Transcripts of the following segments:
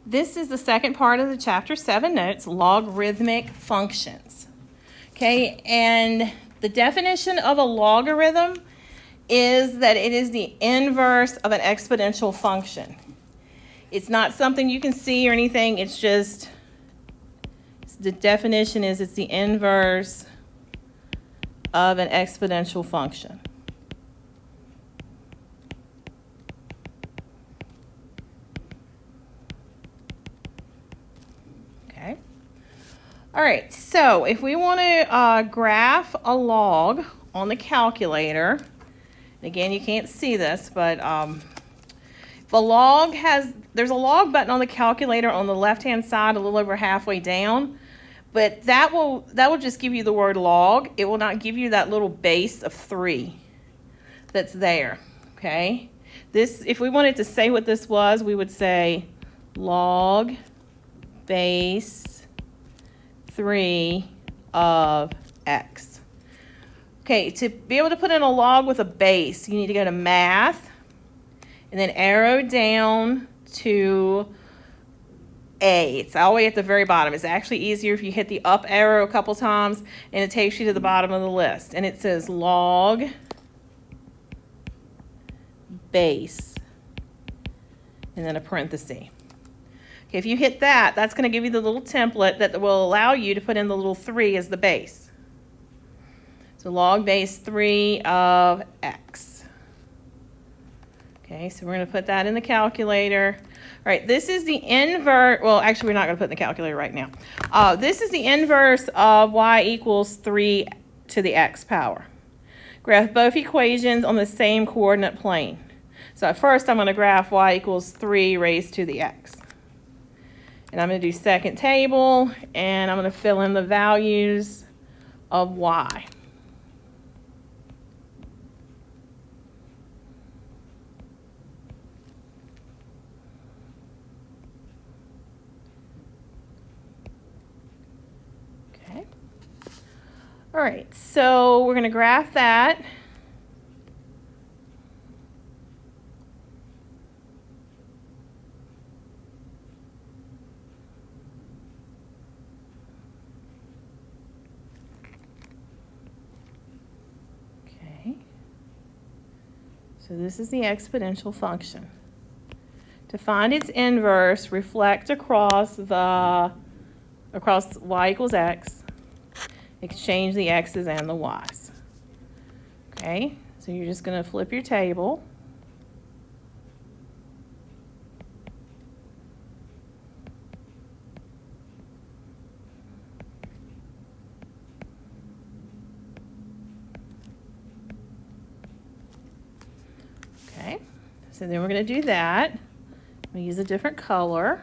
This is the second part of the Chapter 7 notes, logarithmic functions. Okay, and the definition of a logarithm is that it is the inverse of an exponential function. It's not something you can see or anything, it's just, the definition is it's the inverse of an exponential function. Okay. All right, so if we want to graph a log on the calculator, again, you can't see this, but the log there's a log button on the calculator on the left-hand side, a little over halfway down, but that will just give you the word log. It will not give you that little base of 3 that's there, okay? This, if we wanted to say what this was, we would say log base 3 of x. Okay, to be able to put in a log with a base, you need to go to Math, and then arrow down to A. It's all the way at the very bottom. It's actually easier if you hit the up arrow a couple times, and it takes you to the bottom of the list. And it says log base, and then a parenthesis. Okay, if you hit that, that's going to give you the little template that will allow you to put in the little 3 as the base. So log base 3 of x. Okay, so we're going to put that in the calculator. All right, this is the inverse. Well, actually, we're not going to put in the calculator right now. This is the inverse of y equals 3 to the x power. Graph both equations on the same coordinate plane. So at first, I'm going to graph y equals 3 raised to the x. And I'm going to do second table, and I'm going to fill in the values of y. Okay. All right, so we're going to graph that. So this is the exponential function. To find its inverse, reflect across y equals x, exchange the x's and the y's. Okay, so you're just going to flip your table. Okay, so then we're going to do that. I'm going to use a different color.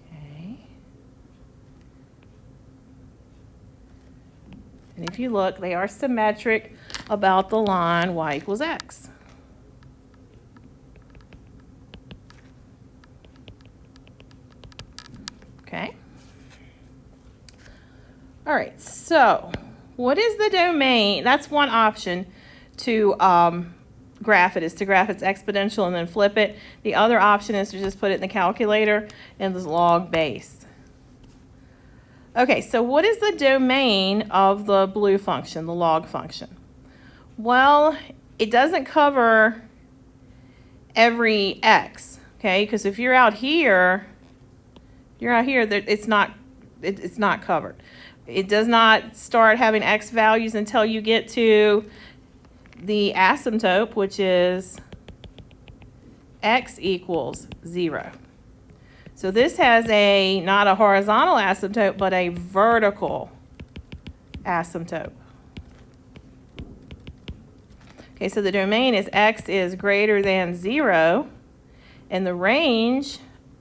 Okay. And if you look, they are symmetric about the line y equals x. Okay. All right, so what is the domain? That's one option to graph it, is to graph its exponential and then flip it. The other option is to just put it in the calculator and the log base. Okay, so what is the domain of the blue function, the log function? Well, it doesn't cover every x, okay? Because if you're out here, it's not covered. It does not start having x values until you get to the asymptote, which is x equals 0. So this has not a horizontal asymptote, but a vertical asymptote. Okay, so the domain is x is greater than 0, and the range,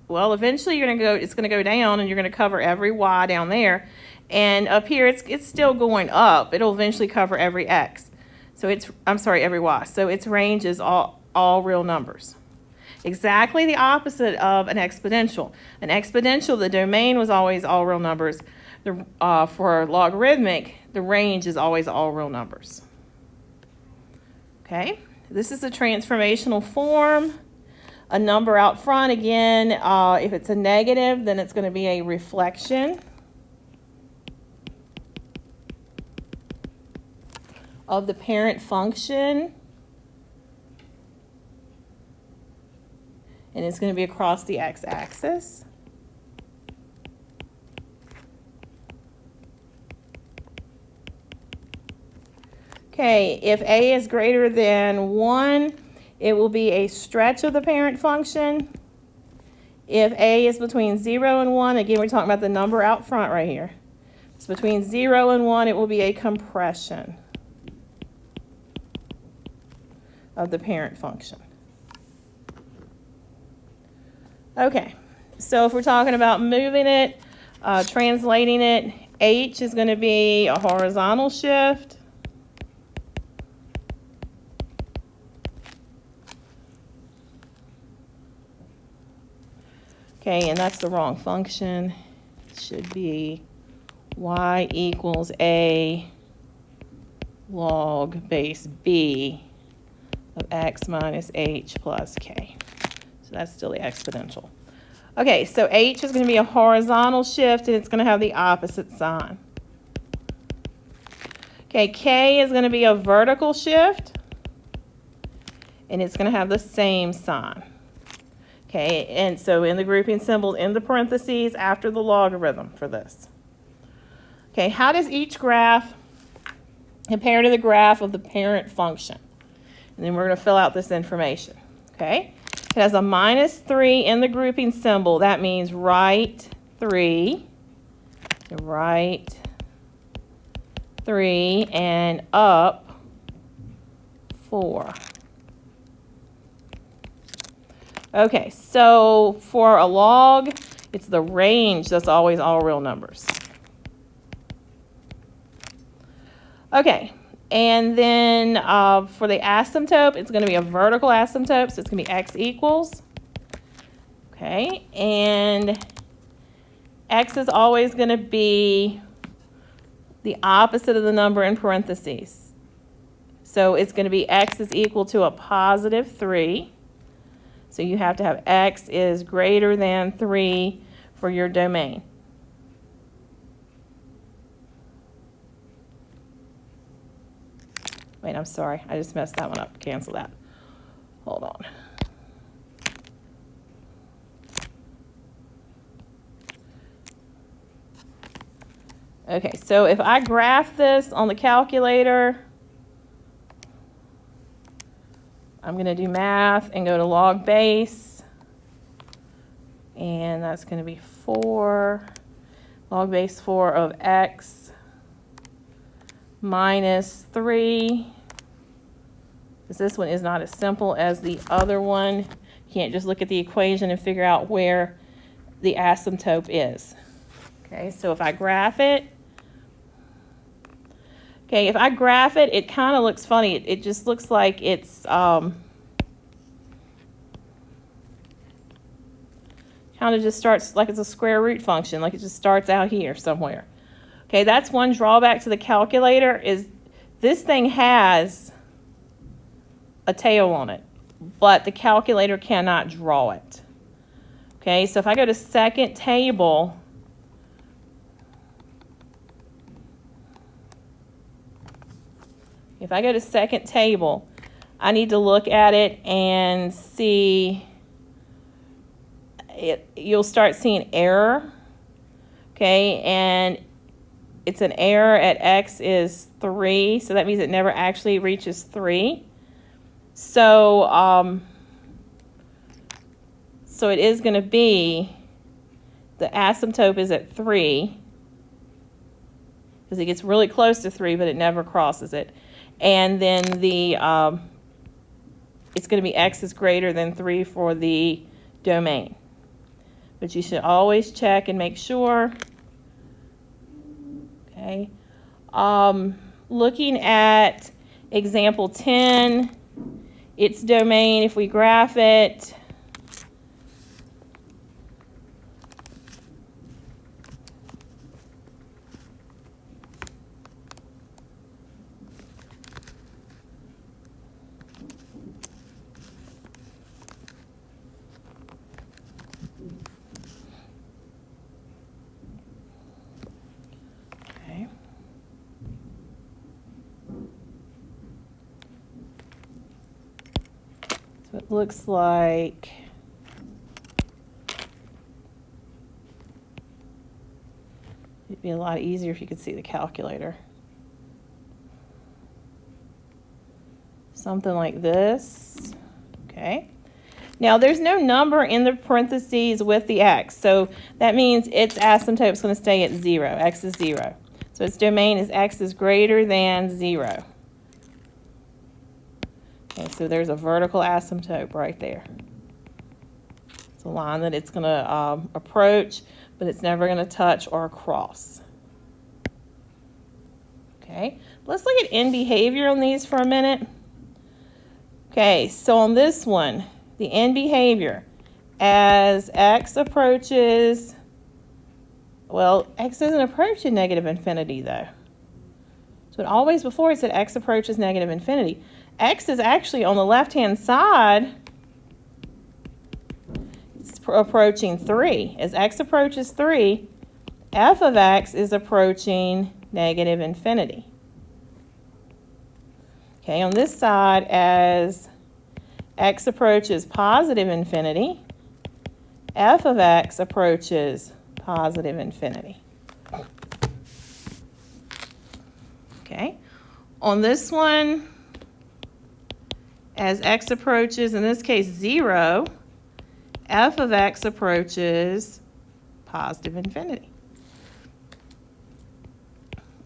well, eventually it's going to go down, and you're going to cover every y down there, and up here it's still going up. It'll eventually cover every x. So every y. So its range is all real numbers. Exactly the opposite of an exponential. An exponential, the domain was always all real numbers. For logarithmic, the range is always all real numbers. Okay, this is a transformational form. A number out front, again, if it's a negative, then it's going to be a reflection of the parent function. And it's going to be across the x-axis. Okay, if a is greater than 1, it will be a stretch of the parent function. If a is between 0 and 1, again, we're talking about the number out front right here. It's between 0 and 1, it will be a compression of the parent function. Okay, so if we're talking about moving it, translating it, h is going to be a horizontal shift. Okay, and that's the wrong function. It should be y equals a log base b of x minus h plus k. So that's still the exponential. Okay, so h is going to be a horizontal shift, and it's going to have the opposite sign. Okay, k is going to be a vertical shift, and it's going to have the same sign. Okay, and so in the grouping symbol in the parentheses after the logarithm for this. Okay, how does each graph compare to the graph of the parent function? And then we're going to fill out this information. Okay, it has a -3 in the grouping symbol. That means right 3, and up 4. Okay, so for a log, it's the range that's always all real numbers. Okay, and then for the asymptote, it's going to be a vertical asymptote, so it's going to be x equals. Okay, and x is always going to be the opposite of the number in parentheses. So it's going to be x is equal to a +3. So you have to have x is greater than 3 for your domain. Wait, I'm sorry. I just messed that one up. Cancel that. Hold on. Okay, so if I graph this on the calculator, I'm going to do math and go to log base, and that's going to be 4, log base 4 of x minus 3, because this one is not as simple as the other one. You can't just look at the equation and figure out where the asymptote is. Okay, so if I graph it, it kind of looks funny. It just looks like it's kind of just starts like it's a square root function, like it just starts out here somewhere. Okay, that's one drawback to the calculator is this thing has a tail on it, but the calculator cannot draw it. Okay, so if I go to second table, I need to look at it and see it. You'll start seeing error. Okay, and it's an error at x is 3, so that means it never actually reaches 3. So, so it is going to be, the asymptote is at 3, because it gets really close to 3, but it never crosses it. And then the it's going to be x is greater than 3 for the domain. But you should always check and make sure. Okay. Looking at example 10, its domain, if we graph it, it looks like it'd be a lot easier if you could see the calculator. Something like this. Okay. Now there's no number in the parentheses with the x, so that means its asymptote is going to stay at 0. X is 0. So its domain is x is greater than 0. Okay, so there's a vertical asymptote right there. It's a line that it's going to approach, but it's never going to touch or cross. Okay, let's look at end behavior on these for a minute. Okay, so on this one, the end behavior, as x approaches, well, x isn't approaching negative infinity though. So it always before it said x approaches negative infinity. X is actually on the left-hand side, it's approaching 3. As x approaches 3, f of x is approaching negative infinity. Okay, on this side, as x approaches positive infinity, f of x approaches positive infinity. Okay, on this one, as x approaches, in this case, 0, f of x approaches positive infinity.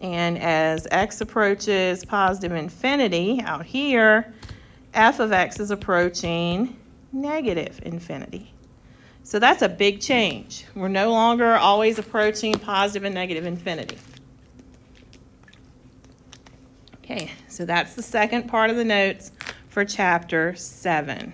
And as x approaches positive infinity, out here, f of x is approaching negative infinity. So that's a big change. We're no longer always approaching positive and negative infinity. Okay, so that's the second part of the notes for chapter 7.